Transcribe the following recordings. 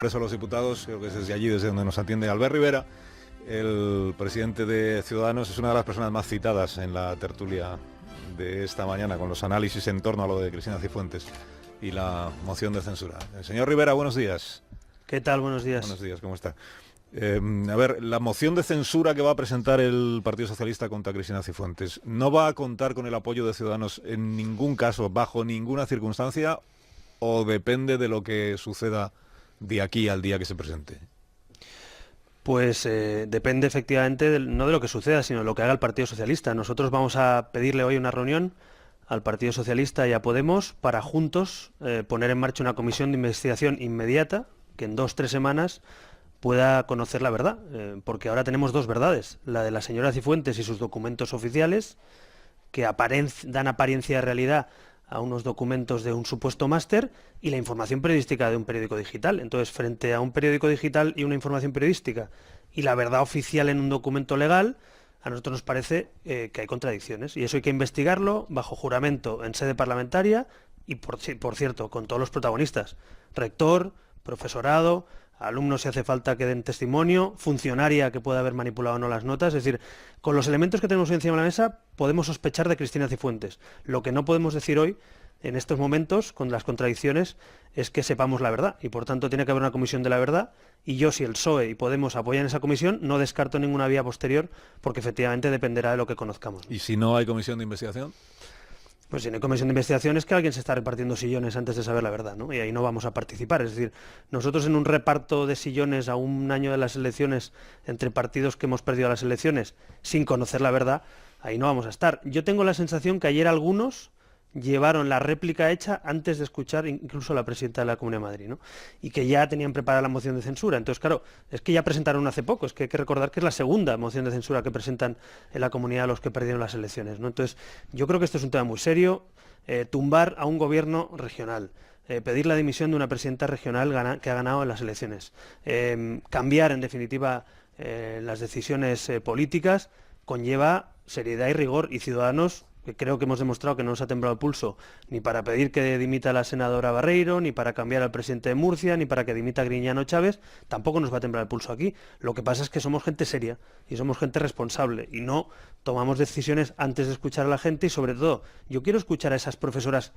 Congreso de los Diputados, creo que es desde allí, desde donde nos atiende Albert Rivera, el presidente de Ciudadanos. Es una de las personas más citadas en la tertulia de esta mañana, con los análisis en torno a lo de Cristina Cifuentes y la moción de censura. Señor Rivera, buenos días. ¿Qué tal? Buenos días. Buenos días, ¿cómo está? A ver, la moción de censura que va a presentar el Partido Socialista contra Cristina Cifuentes no va a contar con el apoyo de Ciudadanos en ningún caso, bajo ninguna circunstancia, o depende de lo que suceda de aquí al día que se presente. Pues depende efectivamente no de lo que suceda, sino de lo que haga el Partido Socialista. Nosotros vamos a pedirle hoy una reunión al Partido Socialista y a Podemos para juntos poner en marcha una comisión de investigación inmediata que en 2 o 3 semanas pueda conocer la verdad, porque ahora tenemos dos verdades: la de la señora Cifuentes y sus documentos oficiales, que dan apariencia de realidad a unos documentos de un supuesto máster, y la información periodística de un periódico digital. Entonces, frente a un periódico digital y una información periodística y la verdad oficial en un documento legal, a nosotros nos parece que hay contradicciones, y eso hay que investigarlo bajo juramento en sede parlamentaria y, por cierto, con todos los protagonistas: rector, profesorado, alumnos si hace falta que den testimonio, funcionaria que pueda haber manipulado o no las notas. Es decir, con los elementos que tenemos encima de la mesa podemos sospechar de Cristina Cifuentes. Lo que no podemos decir hoy, en estos momentos, con las contradicciones, es que sepamos la verdad, y por tanto tiene que haber una comisión de la verdad, y yo, si el PSOE y Podemos apoyan esa comisión, no descarto ninguna vía posterior, porque efectivamente dependerá de lo que conozcamos. ¿Y si no hay comisión de investigación? Pues si no hay comisión de investigación es que alguien se está repartiendo sillones antes de saber la verdad, ¿no? Y ahí no vamos a participar. Es decir, nosotros en un reparto de sillones a un año de las elecciones entre partidos que hemos perdido las elecciones sin conocer la verdad, ahí no vamos a estar. Yo tengo la sensación que ayer algunos llevaron la réplica hecha antes de escuchar incluso a la presidenta de la Comunidad de Madrid, ¿no? Y que ya tenían preparada la moción de censura. Entonces, claro, es que ya presentaron hace poco. Es que hay que recordar que es la segunda moción de censura que presentan en la comunidad los que perdieron las elecciones, ¿no? Entonces, yo creo que esto es un tema muy serio. Tumbar a un gobierno regional, pedir la dimisión de una presidenta regional que ha ganado en las elecciones, cambiar, en definitiva, las decisiones políticas, conlleva seriedad y rigor, y Ciudadanos, que creo que hemos demostrado que no nos ha temblado el pulso ni para pedir que dimita la senadora Barreiro, ni para cambiar al presidente de Murcia, ni para que dimita Griñano Chávez, tampoco nos va a temblar el pulso aquí. Lo que pasa es que somos gente seria y somos gente responsable, y no tomamos decisiones antes de escuchar a la gente. Y sobre todo, yo quiero escuchar a esas profesoras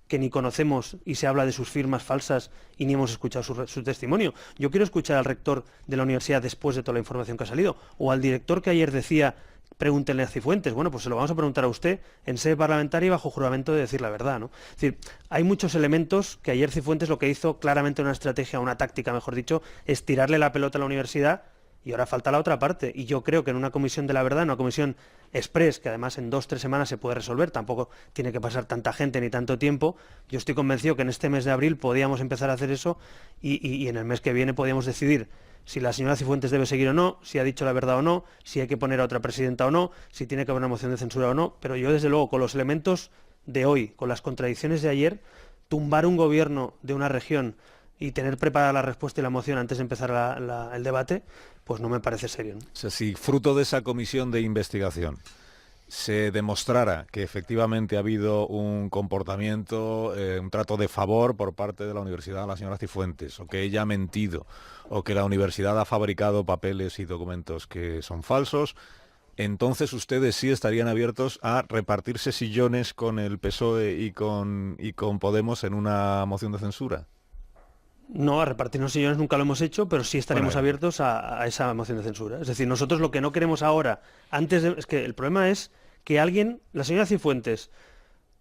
que ni conocemos y se habla de sus firmas falsas y ni hemos escuchado su testimonio. Yo quiero escuchar al rector de la universidad después de toda la información que ha salido, o al director que ayer decía: pregúntenle a Cifuentes. Bueno, pues se lo vamos a preguntar a usted en sede parlamentaria y bajo juramento de decir la verdad, ¿no? Es decir, hay muchos elementos que ayer Cifuentes lo que hizo claramente, una estrategia, una táctica, mejor dicho, es tirarle la pelota a la universidad, y ahora falta la otra parte. Y yo creo que en una comisión de la verdad, una comisión express, que además en 2 o 3 semanas se puede resolver, tampoco tiene que pasar tanta gente ni tanto tiempo, yo estoy convencido que en este mes de abril podíamos empezar a hacer eso, y en el mes que viene podíamos decidir si la señora Cifuentes debe seguir o no, si ha dicho la verdad o no, si hay que poner a otra presidenta o no, si tiene que haber una moción de censura o no. Pero yo, desde luego, con los elementos de hoy, con las contradicciones de ayer, tumbar un gobierno de una región y tener preparada la respuesta y la moción antes de empezar el debate, pues no me parece serio, ¿no? O sea, si fruto de esa comisión de investigación se demostrara que efectivamente ha habido un comportamiento, un trato de favor por parte de la universidad a la señora Cifuentes, o que ella ha mentido, o que la universidad ha fabricado papeles y documentos que son falsos, entonces ustedes sí estarían abiertos a repartirse sillones con el PSOE y con Podemos en una moción de censura. No, a repartirnos sillones nunca lo hemos hecho, pero sí estaremos abiertos a esa moción de censura. Es decir, nosotros lo que no queremos ahora, es que el problema es que alguien, la señora Cifuentes,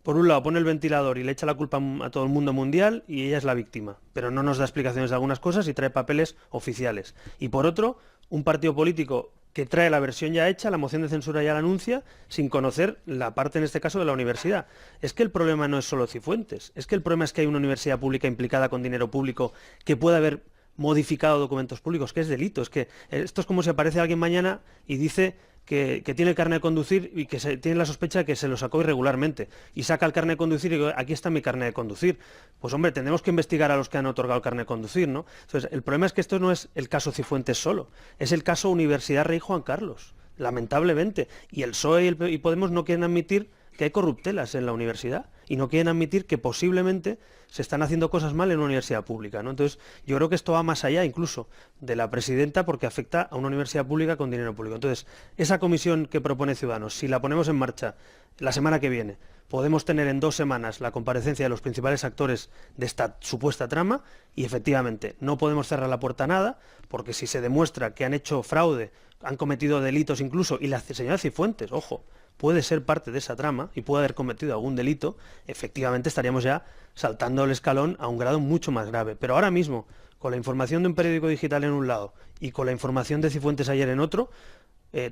por un lado pone el ventilador y le echa la culpa a todo el mundo mundial, y ella es la víctima, pero no nos da explicaciones de algunas cosas y trae papeles oficiales. Y por otro, un partido político que trae la versión ya hecha, la moción de censura ya la anuncia, sin conocer la parte, en este caso, de la universidad. Es que el problema no es solo Cifuentes, es que el problema es que hay una universidad pública implicada con dinero público que puede haber modificado documentos públicos, que es delito. Es que esto es como si aparece alguien mañana y dice que tiene el carnet de conducir y que tiene la sospecha de que se lo sacó irregularmente, y saca el carnet de conducir y dice: aquí está mi carnet de conducir. Pues hombre, tendremos que investigar a los que han otorgado el carnet de conducir, ¿no? Entonces, el problema es que esto no es el caso Cifuentes solo, es el caso Universidad Rey Juan Carlos, lamentablemente, y el PSOE y Podemos no quieren admitir que hay corruptelas en la universidad y no quieren admitir que posiblemente se están haciendo cosas mal en una universidad pública, ¿no? Entonces, yo creo que esto va más allá incluso de la presidenta porque afecta a una universidad pública con dinero público. Entonces, esa comisión que propone Ciudadanos, si la ponemos en marcha la semana que viene, podemos tener en 2 semanas la comparecencia de los principales actores de esta supuesta trama y efectivamente no podemos cerrar la puerta a nada porque si se demuestra que han hecho fraude, han cometido delitos incluso, y la señora Cifuentes, ojo, puede ser parte de esa trama y puede haber cometido algún delito, efectivamente estaríamos ya saltando el escalón a un grado mucho más grave. Pero ahora mismo, con la información de un periódico digital en un lado y con la información de Cifuentes ayer en otro,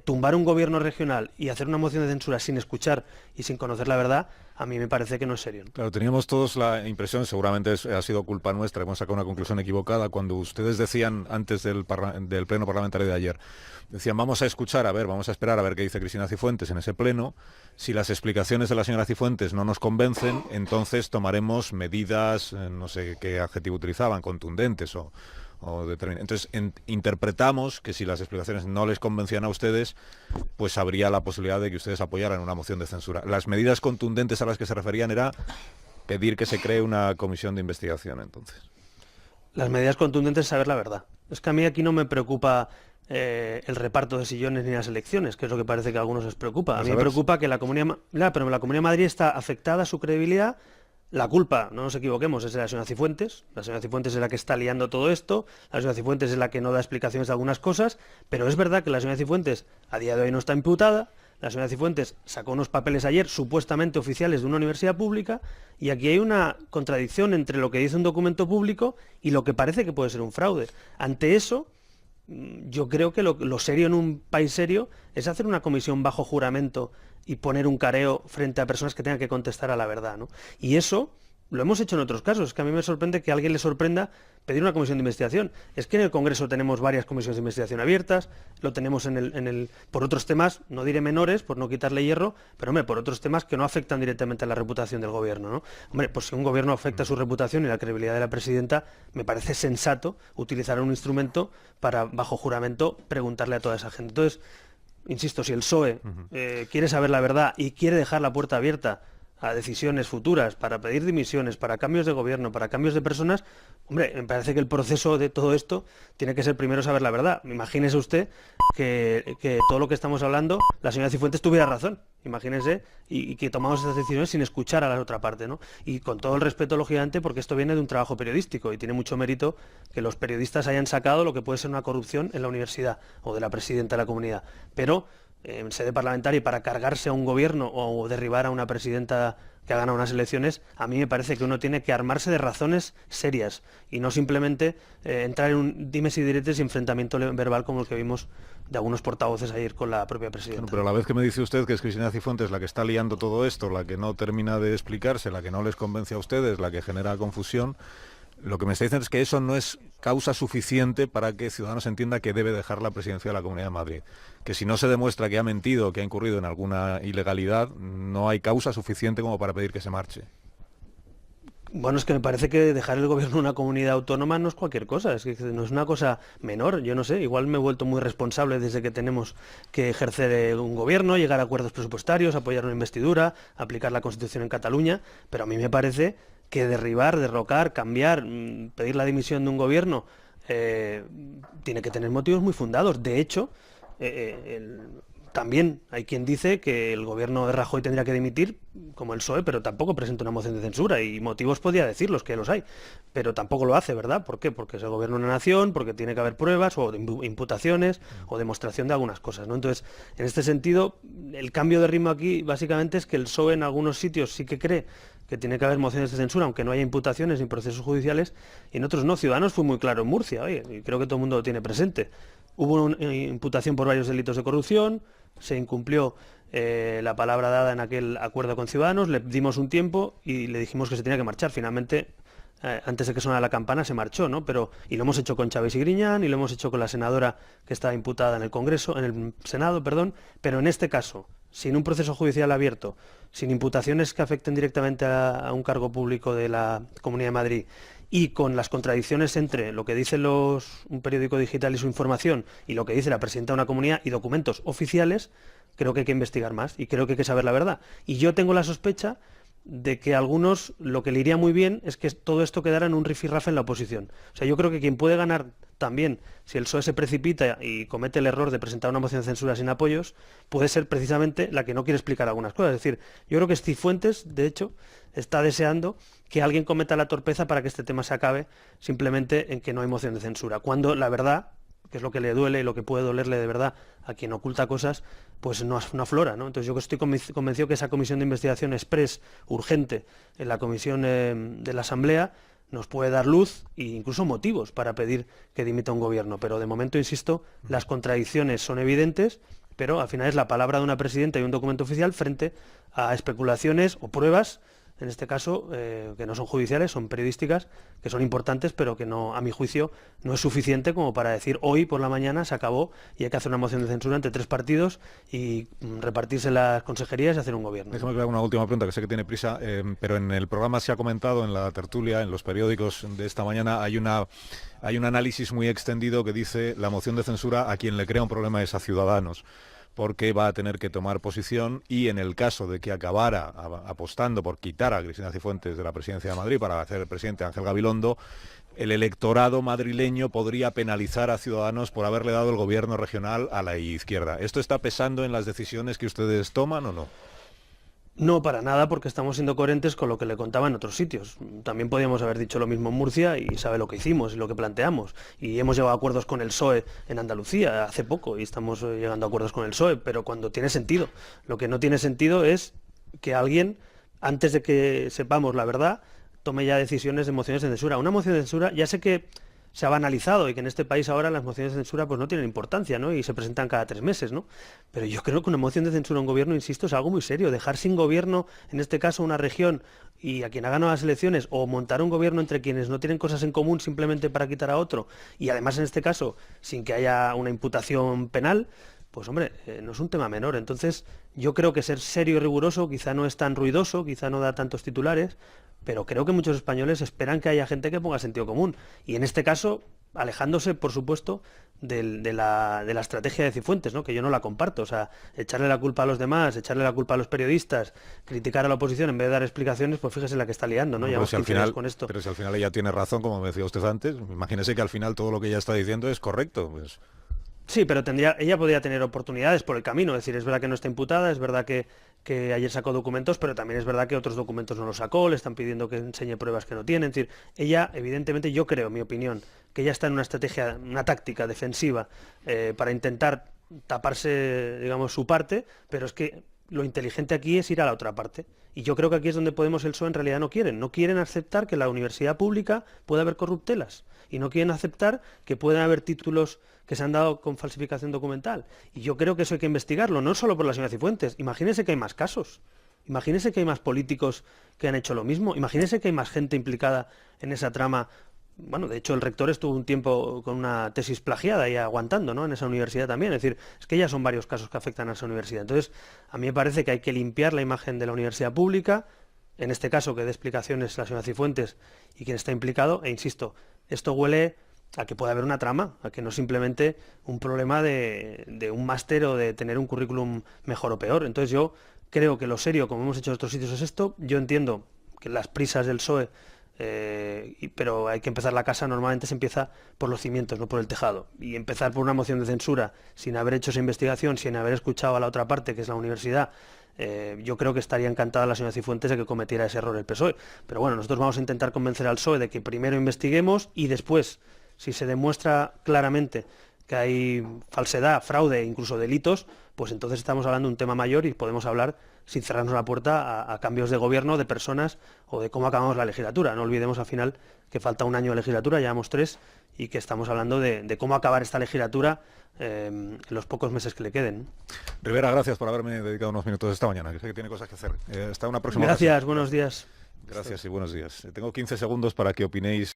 tumbar un gobierno regional y hacer una moción de censura sin escuchar y sin conocer la verdad, a mí me parece que no es serio. Claro, teníamos todos la impresión, seguramente ha sido culpa nuestra, hemos sacado una conclusión equivocada, cuando ustedes decían antes del pleno parlamentario de ayer, decían vamos a escuchar, vamos a esperar a ver qué dice Cristina Cifuentes en ese pleno, si las explicaciones de la señora Cifuentes no nos convencen, entonces tomaremos medidas, no sé qué adjetivo utilizaban, contundentes o entonces interpretamos que si las explicaciones no les convencían a ustedes, pues habría la posibilidad de que ustedes apoyaran una moción de censura. Las medidas contundentes a las que se referían era pedir que se cree una comisión de investigación, entonces. Las medidas contundentes es saber la verdad. Es que a mí aquí no me preocupa el reparto de sillones ni las elecciones, que es lo que parece que a algunos les preocupa. A mí me preocupa que la Comunidad de Madrid está afectada a su credibilidad. La culpa, no nos equivoquemos, es de la señora Cifuentes. La señora Cifuentes es la que está liando todo esto, la señora Cifuentes es la que no da explicaciones de algunas cosas, pero es verdad que la señora Cifuentes a día de hoy no está imputada, la señora Cifuentes sacó unos papeles ayer supuestamente oficiales de una universidad pública y aquí hay una contradicción entre lo que dice un documento público y lo que parece que puede ser un fraude. Ante eso, yo creo que lo serio en un país serio es hacer una comisión bajo juramento y poner un careo frente a personas que tengan que contestar a la verdad, ¿no? Y eso lo hemos hecho en otros casos. Es que a mí me sorprende que a alguien le sorprenda pedir una comisión de investigación. Es que en el Congreso tenemos varias comisiones de investigación abiertas, lo tenemos por otros temas, no diré menores, por no quitarle hierro, pero hombre, por otros temas que no afectan directamente a la reputación del gobierno, ¿no? Hombre, pues si un gobierno afecta a su reputación y la credibilidad de la presidenta, me parece sensato utilizar un instrumento para, bajo juramento, preguntarle a toda esa gente. Entonces, insisto, si el PSOE quiere saber la verdad y quiere dejar la puerta abierta a decisiones futuras, para pedir dimisiones, para cambios de gobierno, para cambios de personas, hombre, me parece que el proceso de todo esto tiene que ser primero saber la verdad. Imagínese usted que todo lo que estamos hablando, la señora Cifuentes tuviera razón. Imagínese y que tomamos esas decisiones sin escuchar a la otra parte, ¿no? Y con todo el respeto, lógicamente, porque esto viene de un trabajo periodístico y tiene mucho mérito que los periodistas hayan sacado lo que puede ser una corrupción en la universidad o de la presidenta de la comunidad. Pero en sede parlamentaria y para cargarse a un gobierno o derribar a una presidenta que ha ganado unas elecciones, a mí me parece que uno tiene que armarse de razones serias y no simplemente entrar en un dimes y diretes y enfrentamiento verbal como el que vimos de algunos portavoces ayer con la propia presidenta. Bueno, pero a la vez que me dice usted que es Cristina Cifuentes la que está liando todo esto, la que no termina de explicarse, la que no les convence a ustedes, la que genera confusión, lo que me está diciendo es que eso no es causa suficiente para que Ciudadanos entienda que debe dejar la presidencia de la Comunidad de Madrid. Que si no se demuestra que ha mentido, que ha incurrido en alguna ilegalidad, no hay causa suficiente como para pedir que se marche. Bueno, es que me parece que dejar el gobierno de una comunidad autónoma no es cualquier cosa, es que no es una cosa menor, yo no sé, igual me he vuelto muy responsable desde que tenemos que ejercer un gobierno, llegar a acuerdos presupuestarios, apoyar una investidura, aplicar la Constitución en Cataluña, pero a mí me parece que derribar, derrocar, cambiar, pedir la dimisión de un gobierno tiene que tener motivos muy fundados. De hecho, también hay quien dice que el gobierno de Rajoy tendría que dimitir, como el PSOE, pero tampoco presenta una moción de censura, y motivos podría decirlos, que los hay, pero tampoco lo hace, ¿verdad? ¿Por qué? Porque es el gobierno de una nación, porque tiene que haber pruebas o imputaciones o demostración de algunas cosas, ¿no? Entonces, en este sentido, el cambio de ritmo aquí básicamente es que el PSOE en algunos sitios sí que cree que tiene que haber mociones de censura, aunque no haya imputaciones ni procesos judiciales, y en otros no. Ciudadanos fue muy claro en Murcia, oye, y creo que todo el mundo lo tiene presente. Hubo una imputación por varios delitos de corrupción, se incumplió la palabra dada en aquel acuerdo con Ciudadanos, le dimos un tiempo y le dijimos que se tenía que marchar. Finalmente, antes de que sonara la campana, se marchó, ¿no? Y lo hemos hecho con Chávez y Griñán, y lo hemos hecho con la senadora que estaba imputada en el Senado, pero en este caso, sin un proceso judicial abierto, sin imputaciones que afecten directamente a un cargo público de la Comunidad de Madrid y con las contradicciones entre lo que dice un periódico digital y su información y lo que dice la presidenta de una comunidad y documentos oficiales, creo que hay que investigar más y creo que hay que saber la verdad. Y yo tengo la sospecha de que a algunos lo que le iría muy bien es que todo esto quedara en un rifirrafe en la oposición. O sea, yo creo que quien puede ganar también, si el PSOE se precipita y comete el error de presentar una moción de censura sin apoyos, puede ser precisamente la que no quiere explicar algunas cosas. Es decir, yo creo que Cifuentes, de hecho, está deseando que alguien cometa la torpeza para que este tema se acabe simplemente en que no hay moción de censura, cuando la verdad, que es lo que le duele y lo que puede dolerle de verdad a quien oculta cosas, pues no aflora, ¿no? Entonces yo estoy convencido que esa comisión de investigación express, urgente, en la comisión de la Asamblea, nos puede dar luz e incluso motivos para pedir que dimita un gobierno. Pero de momento, insisto, las contradicciones son evidentes, pero al final es la palabra de una presidenta y un documento oficial frente a especulaciones o pruebas, en este caso, que no son judiciales, son periodísticas, que son importantes, pero que no, a mi juicio, no es suficiente como para decir hoy por la mañana se acabó y hay que hacer una moción de censura entre 3 partidos y repartirse las consejerías y hacer un gobierno. Déjame que haga una última pregunta, que sé que tiene prisa, pero en el programa se ha comentado, en la tertulia, en los periódicos de esta mañana, hay un análisis muy extendido que dice la moción de censura a quien le crea un problema es a Ciudadanos, porque va a tener que tomar posición y en el caso de que acabara apostando por quitar a Cristina Cifuentes de la presidencia de Madrid para hacer el presidente Ángel Gabilondo, el electorado madrileño podría penalizar a Ciudadanos por haberle dado el gobierno regional a la izquierda. ¿Esto está pesando en las decisiones que ustedes toman o no? No, para nada, porque estamos siendo coherentes con lo que le contaba en otros sitios. También podíamos haber dicho lo mismo en Murcia y sabe lo que hicimos y lo que planteamos. Y hemos llegado a acuerdos con el PSOE en Andalucía hace poco y estamos llegando a acuerdos con el PSOE, pero cuando tiene sentido. Lo que no tiene sentido es que alguien, antes de que sepamos la verdad, tome ya decisiones de mociones de censura. Una moción de censura, ya sé que se ha banalizado y que en este país ahora las mociones de censura pues no tienen importancia, ¿no? Y se presentan cada 3 meses, ¿no? Pero yo creo que una moción de censura a un gobierno, insisto, es algo muy serio. Dejar sin gobierno, en este caso, una región y a quien ha ganado las elecciones, o montar un gobierno entre quienes no tienen cosas en común simplemente para quitar a otro, y además en este caso, sin que haya una imputación penal, pues hombre, no es un tema menor. Entonces, yo creo que ser serio y riguroso quizá no es tan ruidoso, quizá no da tantos titulares, pero creo que muchos españoles esperan que haya gente que ponga sentido común. Y en este caso, alejándose, por supuesto, de la estrategia de Cifuentes, ¿no? Que yo no la comparto. O sea, echarle la culpa a los demás, echarle la culpa a los periodistas, criticar a la oposición en vez de dar explicaciones, pues fíjese la que está liando, ¿no? Pero si al final, con esto. Pero si al final ella tiene razón, como me decía usted antes, imagínese que al final todo lo que ella está diciendo es correcto, pues. Sí, pero ella podría tener oportunidades por el camino. Es decir, es verdad que no está imputada, es verdad que ayer sacó documentos, pero también es verdad que otros documentos no los sacó, le están pidiendo que enseñe pruebas que no tiene. Es decir, ella, evidentemente, yo creo, en mi opinión, que ella está en una estrategia, una táctica defensiva para intentar taparse, digamos, su parte, pero es que lo inteligente aquí es ir a la otra parte. Y yo creo que aquí es donde Podemos y el PSOE en realidad no quieren aceptar que en la universidad pública pueda haber corruptelas y no quieren aceptar que puedan haber títulos que se han dado con falsificación documental. Y yo creo que eso hay que investigarlo, no solo por la señora Cifuentes. Imagínese que hay más casos. Imagínese que hay más políticos que han hecho lo mismo. Imagínese que hay más gente implicada en esa trama. Bueno, de hecho el rector estuvo un tiempo con una tesis plagiada y aguantando, ¿no? En esa universidad también. Es decir, es que ya son varios casos que afectan a esa universidad. Entonces, a mí me parece que hay que limpiar la imagen de la universidad pública, en este caso que dé explicaciones la señora Cifuentes y quien está implicado, e insisto, esto huele a que puede haber una trama, a que no simplemente un problema de un máster o de tener un currículum mejor o peor. Entonces yo creo que lo serio, como hemos hecho en otros sitios, es esto. Yo entiendo que las prisas del PSOE, pero hay que empezar la casa, normalmente se empieza por los cimientos, no por el tejado. Y empezar por una moción de censura sin haber hecho esa investigación, sin haber escuchado a la otra parte, que es la universidad, yo creo que estaría encantada la señora Cifuentes de que cometiera ese error el PSOE. Pero bueno, nosotros vamos a intentar convencer al PSOE de que primero investiguemos y después, si se demuestra claramente que hay falsedad, fraude, incluso delitos, pues entonces estamos hablando de un tema mayor y podemos hablar sin cerrarnos la puerta a cambios de gobierno, de personas o de cómo acabamos la legislatura. No olvidemos al final que falta un año de legislatura, llevamos 3, y que estamos hablando de cómo acabar esta legislatura en los pocos meses que le queden. Rivera, gracias por haberme dedicado unos minutos esta mañana, que sé que tiene cosas que hacer. Hasta una próxima Gracias, ocasión. buenos días. Gracias y buenos días. Tengo 15 segundos para que opinéis